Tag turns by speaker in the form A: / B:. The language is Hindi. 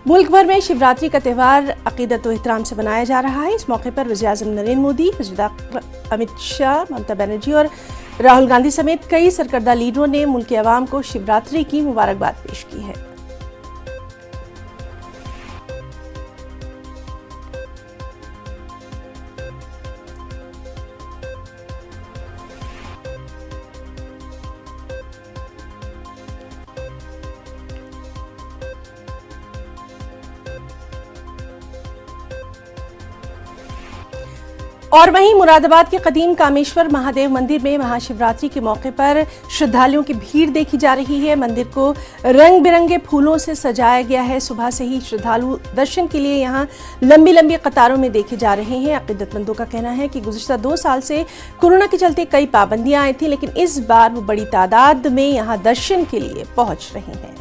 A: मुल्क भर में शिवरात्रि का त्यौहार अकीदत व एहतराम से मनाया जा रहा है। इस मौके पर वज़ीर-ए-आज़म नरेंद्र मोदी, वज़ीर अमित शाह, ममता बनर्जी और राहुल गांधी समेत कई सरकर्दा लीडरों ने मुल्क की आवाम को शिवरात्रि की मुबारकबाद पेश की है। और वहीं मुरादाबाद के कदीम कामेश्वर महादेव मंदिर में महाशिवरात्रि के मौके पर श्रद्धालुओं की भीड़ देखी जा रही है। मंदिर को रंग बिरंगे फूलों से सजाया गया है। सुबह से ही श्रद्धालु दर्शन के लिए यहां लंबी लंबी कतारों में देखे जा रहे हैं। अकीदतमंदों का कहना है कि गुज़िश्ता 2 साल से कोरोना के चलते कई पाबंदियां आई थी, लेकिन इस बार वो बड़ी तादाद में यहां दर्शन के लिए पहुंच रहे हैं।